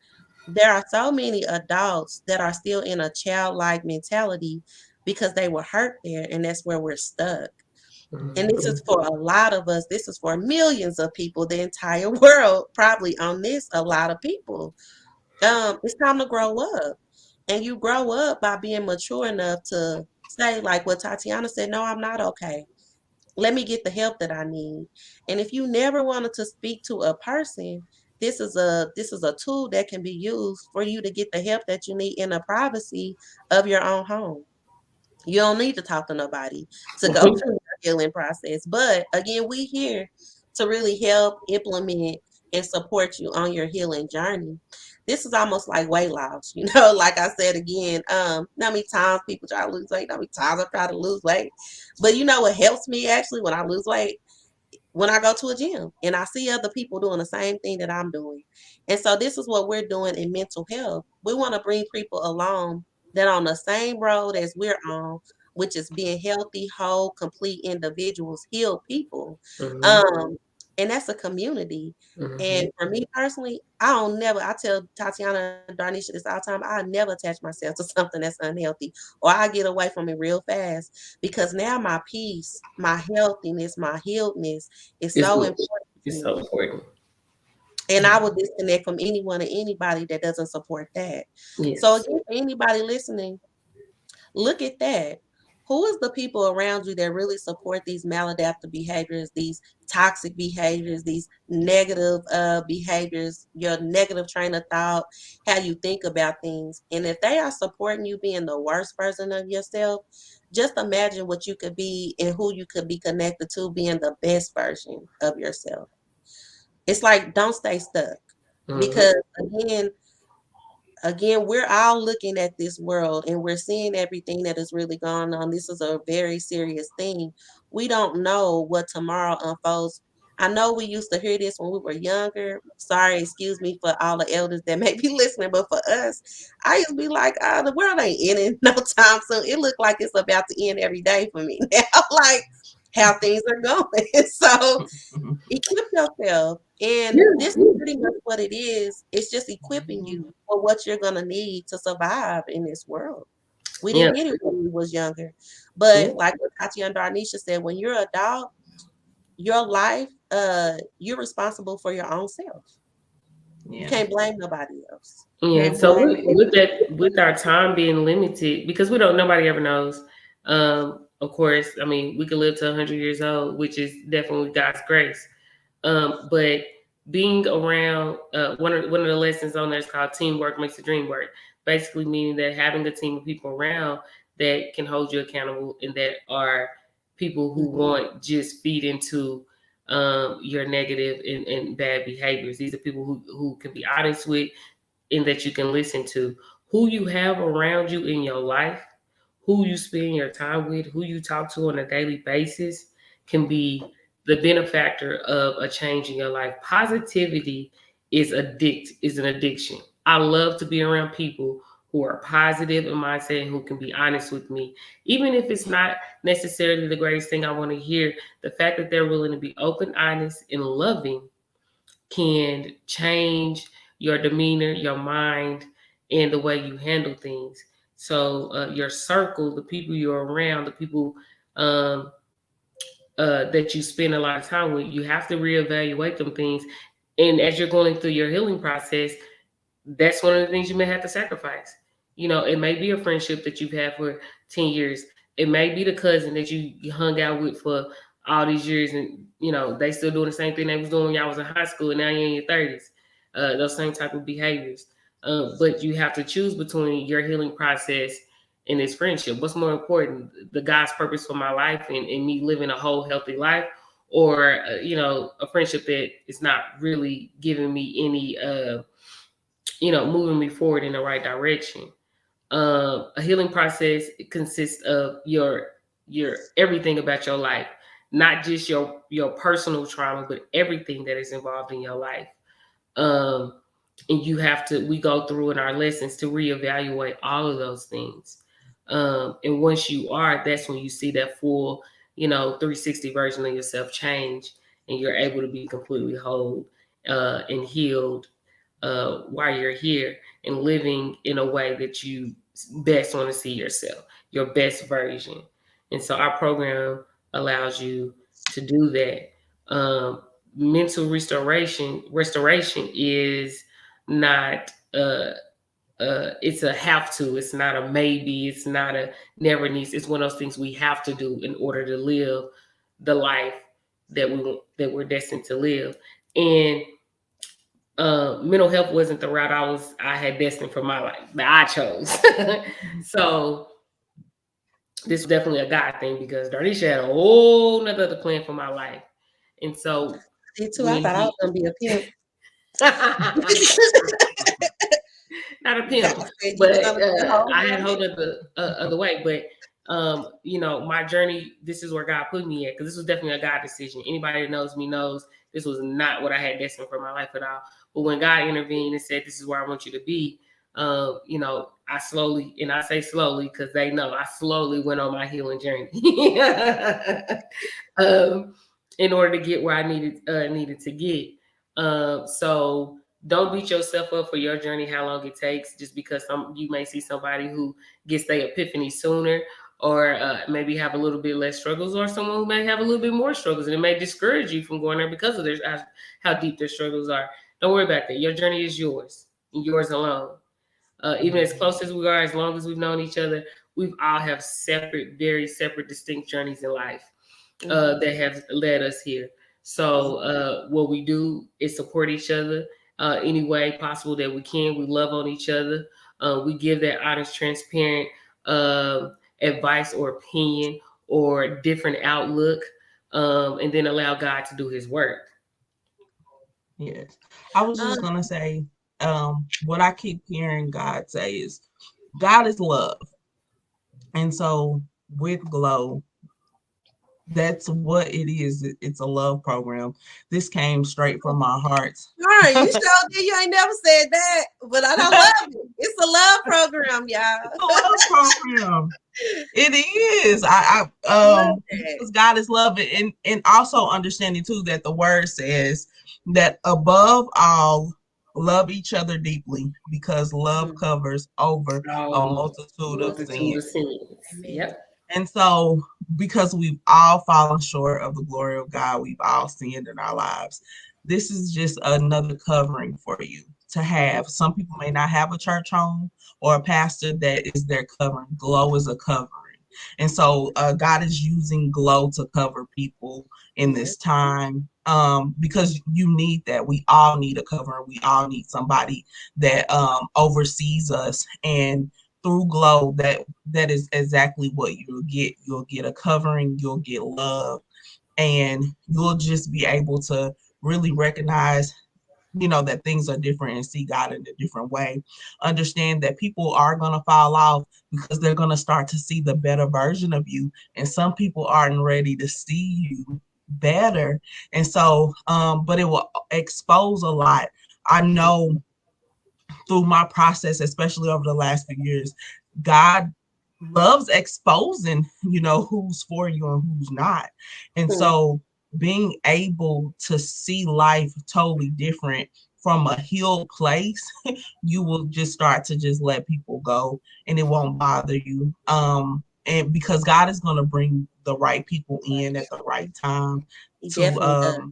There are so many adults that are still in a childlike mentality because they were hurt there, and that's where we're stuck. And this is Mm-hmm. for a lot of us. This is for millions of people, the entire world, probably on this, a lot of people. It's time to grow up. And you grow up by being mature enough to say, like what Tatiana said, no, I'm not okay. Let me get the help that I need. And if you never wanted to speak to a person, this is a tool that can be used for you to get the help that you need in the privacy of your own home. You don't need to talk to nobody to go through your healing process. But again, we here to really help implement and support you on your healing journey. This is almost like weight loss, like I said again, how many times people try to lose weight, how many times I try to lose weight. But you know what helps me actually when I lose weight? When I go to a gym and I see other people doing the same thing that I'm doing. And so this is what we're doing in mental health. We want to bring people along that on the same road as we're on, which is being healthy, whole, complete individuals, healed people. Mhm. Um, and that's a community. And Mhm. for me personally, I tell Tatiana and Darnisha this all the time, I never attach myself to something that's unhealthy or I get away from it real fast because now my peace, my healthiness, my healedness is It's so important to it's so me. important. And I would disconnect from anyone and anybody that doesn't support that. So Yes. again, for anybody listening, look at that. Who is the people around you that really support these maladaptive behaviors, these toxic behaviors, these negative behaviors, your negative train of thought, how you think about things? And if they are supporting you being the worst version of yourself, just imagine what you could be and who you could be connected to being the best version of yourself. It's like don't stay stuck Mhm. because again, we're all looking at this world and we're seeing everything that is really going on. This is a very serious thing. We don't know what tomorrow unfolds. I know we used to hear this when we were younger. Sorry, excuse me for all the elders that may be listening, but for us, I used to be like, oh, the world ain't ending no time soon. It looked like it's about to end every day for me now, like how things are going. So equip yourself. And Yeah. this is pretty much what it is. It's just equipping you for what you're gonna need to survive in this world. We Yeah. didn't get it when we was younger. Yeah. But like what Tati and Darnisha said, when you're an adult, your life, you're responsible for your own self. You Yeah. can't blame nobody else. Yeah. Can't So blame with it. that, with our time being limited, because we don't, nobody ever knows. Of course, I mean, we could live to 100 years old, which is definitely God's grace. But being around, one of the lessons on there is called teamwork makes the dream work. Basically, meaning that having a team of people around that can hold you accountable and that are people who Mhm. won't just feed into your negative and bad behaviors. These are people who can be honest with and that you can listen to. Who you have around you in your life, who you spend your time with, who you talk to on a daily basis can be the benefactor of a change in your life. Positivity is an addiction. I love to be around people who are positive in mindset and who can be honest with me. Even if it's not necessarily the greatest thing I want to hear, the fact that they're willing to be open, honest, and loving can change your demeanor, your mind, and the way you handle things. So your circle, the people you're around, the people um, that you spend a lot of time with, you have to reevaluate them things. And as you're going through your healing process, that's one of the things you may have to sacrifice. It may be a friendship that you've had for 10 years. It may be the cousin that you hung out with for all these years and, they still doing the same thing they was doing when y'all was in high school and now you're in your 30s. Those same type of behaviors. But you have to choose between your healing process and this friendship. What's more important, the God's purpose for my life and me living a whole healthy life, or, a friendship that is not really giving me any moving me forward in the right direction. A healing process consists of your everything about your life, not just your personal trauma, but everything that is involved in your life. Um, and we go through in our lessons to reevaluate all of those things. And once you are, that's when you see that full, 360 version of yourself change, and you're able to be completely whole and healed while you're here and living in a way that you best want to see yourself, your best version. And so our program allows you to do that. Mental restoration is not it's a have to. It's not a maybe. It's not a never needs. It's one of those things we have to do in order to live the life that we're destined to live. And mental health wasn't the route I had destined for my life that I chose. So this was definitely a God thing because Darnisha had a whole nother other plan for my life. And so Me too. I when thought I was he gonna be a pimp. not a God pimp, said you but was gonna be a whole I had nother. hold other way. But you know, my journey. This is where God put me at because this was definitely a God decision. Anybody that knows me knows this was not what I had destined for my life at all. But when God intervened and said, "This is where I want you to be," you know, I slowly, and I say slowly because they know I slowly went on my healing journey. um, in order to get where I needed to get. So don't beat yourself up for your journey, how long it takes, just because you may see somebody who gets their epiphany sooner, or maybe have a little bit less struggles, or someone who may have a little bit more struggles, and it may discourage you from going there because of how deep their struggles are. Don't worry about that. Your journey is yours, and yours alone. Even as close as we are, as long as we've known each other, we've all have separate, very separate, distinct journeys in life that have led us here. So what we do is support each other any way possible that we can. We love on each other. We give that honest, transparent advice or opinion or different outlook, and then allow God to do His work. Yes. I was Uh, just gonna say, what I keep hearing God say is God is love. And so with Glow, that's what it is. It's a love program. This came straight from my heart. all right, you sure did. You ain't never said that, but I don't love it. It's a love program, It's y'all. a love program. It is. I I love that. because God is love, and also understanding too that the word says that above all love each other deeply because love Mm, covers over a Oh, multitude of multitude of sins. sins. amen. Yep. And so, because we've all fallen short of the glory of God, we've all sinned in our lives. This is just another covering for you to have. Some people may not have a church home or a pastor that is their covering. Glow is a covering. And so, God is using Glow to cover people in Yes. this time because you need that. We all need a covering. We all need somebody that oversees us. And through Glow, that is exactly what you'll get. You'll get a covering, you'll get love, and you'll just be able to really recognize, that things are different and see God in a different way. Understand that people are going to fall off because they're going to start to see the better version of you, and some people aren't ready to see you better. And so, but it will expose a lot. I know through my process, especially over the last few years, God loves exposing, who's for you and who's not. And Mm, so being able to see life totally different from a healed place, you will just start to just let people go and it won't bother you. And because God is going to bring the right people in at the right time he to definitely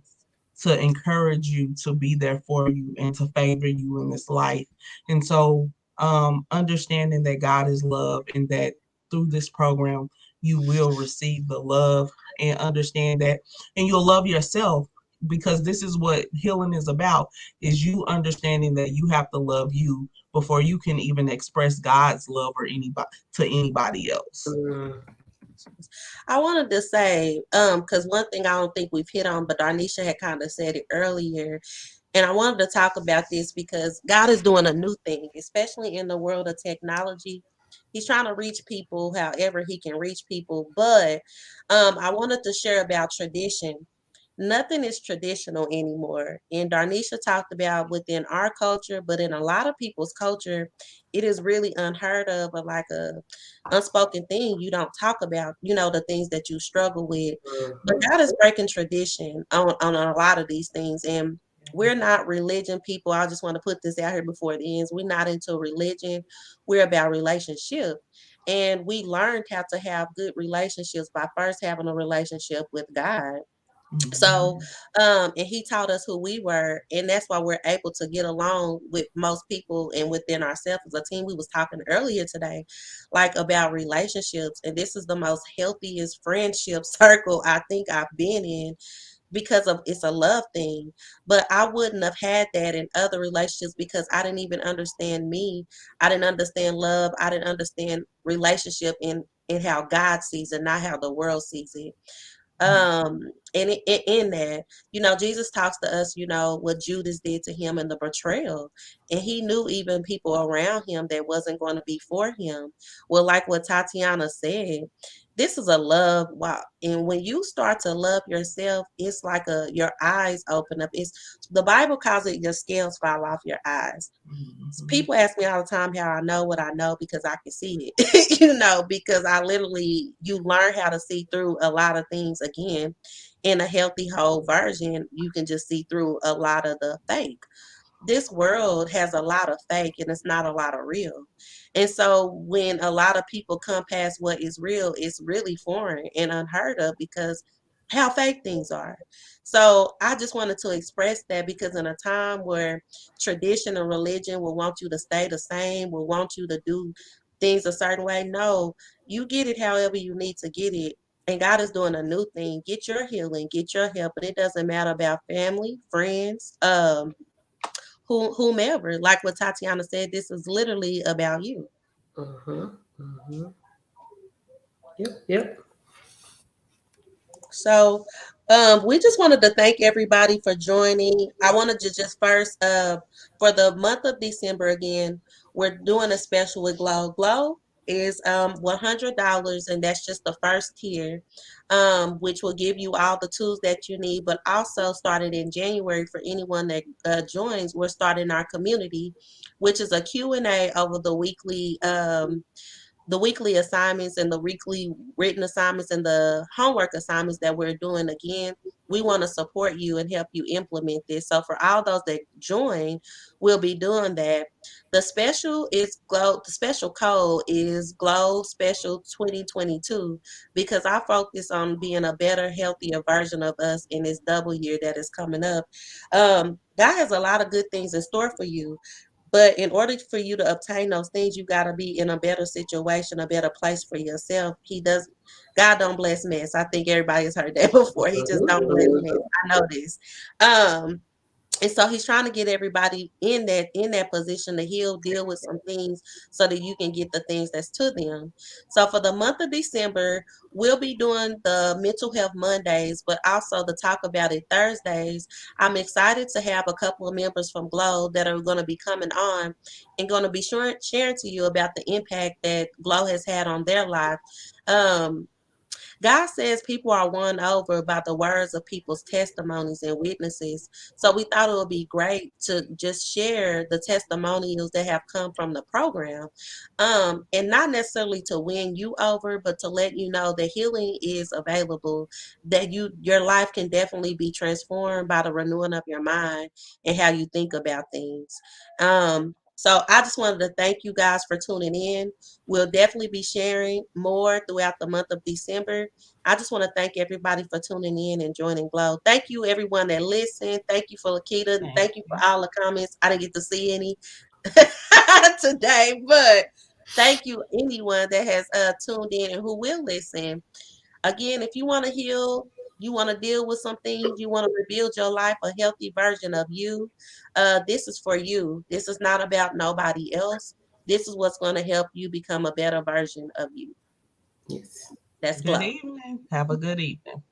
does. encourage you, to be there for you, and to favor you in this life. And so, understanding that God is love and that through this program, you will receive the love, and understand that, and you'll love yourself, because this is what healing is about, is you understanding that you have to love you before you can even express God's love or anybody to anybody else. Mm. I wanted to say, because one thing I don't think we've hit on, but Darnisha had kind of said it earlier, and I wanted to talk about this because God is doing a new thing, especially in the world of technology. He's trying to reach people however he can reach people. But I wanted to share about tradition. Nothing is traditional anymore. And Darnisha talked about within our culture, but in a lot of people's culture, it is really unheard of, or like a unspoken thing. You don't talk about, the things that you struggle with. But Mhm. God is breaking tradition on a lot of these things. And we're not religion people. I just want to put this out here before it ends. We're not into religion. We're about relationship. And we learned how to have good relationships by first having a relationship with God. So, Mhm. and he taught us who we were, and that's why we're able to get along with most people and within ourselves as a team. We was talking earlier today, like about relationships, and this is the most healthiest friendship circle I think I've been in because of it's a love thing. But I wouldn't have had that in other relationships because I didn't even understand me. I didn't understand love. I didn't understand relationship in how God sees it, not how the world sees it. um and in that, Jesus talks to us, what Judas did to him in the betrayal, and he knew even people around him that wasn't going to be for him. Well, like what Tatiana said, this is a love wow, and when you start to love yourself, it's like your eyes open up. It's the Bible calls it your scales fall off your eyes. Mhm. People ask me all the time how I know what I know because I can see it, because I literally, you learn how to see through a lot of things again. In a healthy whole version, you can just see through a lot of the fake. This world has a lot of fake and it's not a lot of real. And so when a lot of people come past what is real, it's really foreign and unheard of because how fake things are. So I just wanted to express that because in a time where tradition and religion will want you to stay the same, will want you to do things a certain way, no, you get it however you need to get it. And God is doing a new thing. Get your healing, get your help. And it doesn't matter about family, friends, whomever. Like what Tatiana said, this is literally about you. Uh-huh. Uh-huh. Yep. Yep. So we just wanted to thank everybody for joining. I wanted to just first, for the month of December again, we're doing a special with G.L.O.W. G.L.O.W is $100, and that's just the first tier, which will give you all the tools that you need. But also, started in January, for anyone that joins, we're starting our community, which is a Q&A over the weekly assignments and the weekly written assignments and the homework assignments that we're doing. Again, we want to support you and help you implement this. So for all those that join, we'll be doing that. The special code is G.L.O.W Special 2022 because I focus on being a better, healthier version of us in this double year that is coming up. God has a lot of good things in store for you. But in order for you to obtain those things, you got to be in a better situation, a better place for yourself. God don't bless mess. I think everybody has heard that before. He just don't bless mess. I know this. Um, and so he's trying to get everybody in that position to heal, deal with some things so that you can get the things that's to them. So for the month of December, we'll be doing the mental health Mondays, but also the talk about it Thursdays. I'm excited to have a couple of members from G.L.O.W that are going to be coming on and going to be sharing to you about the impact that G.L.O.W has had on their life. um God says people are won over by the words of people's testimonies and witnesses. So we thought it would be great to just share the testimonials that have come from the program. And not necessarily to win you over, but to let you know that healing is available, that your life can definitely be transformed by the renewing of your mind and how you think about things. So I just wanted to thank you guys for tuning in. We'll definitely be sharing more throughout the month of December. I just want to thank everybody for tuning in and joining G.L.O.W. Thank you, everyone that listened. Thank you for Lakita. And Thank thank you for you. all the comments. I didn't get to see any today, but thank you, anyone that has tuned in and who will listen. Again, if you want to heal, you want to deal with some things, you want to rebuild your life, a healthy version of you, this is for you. This is not about nobody else. This is what's going to help you become a better version of you. Yes. That's Good G.L.O.W. evening. Have a good evening.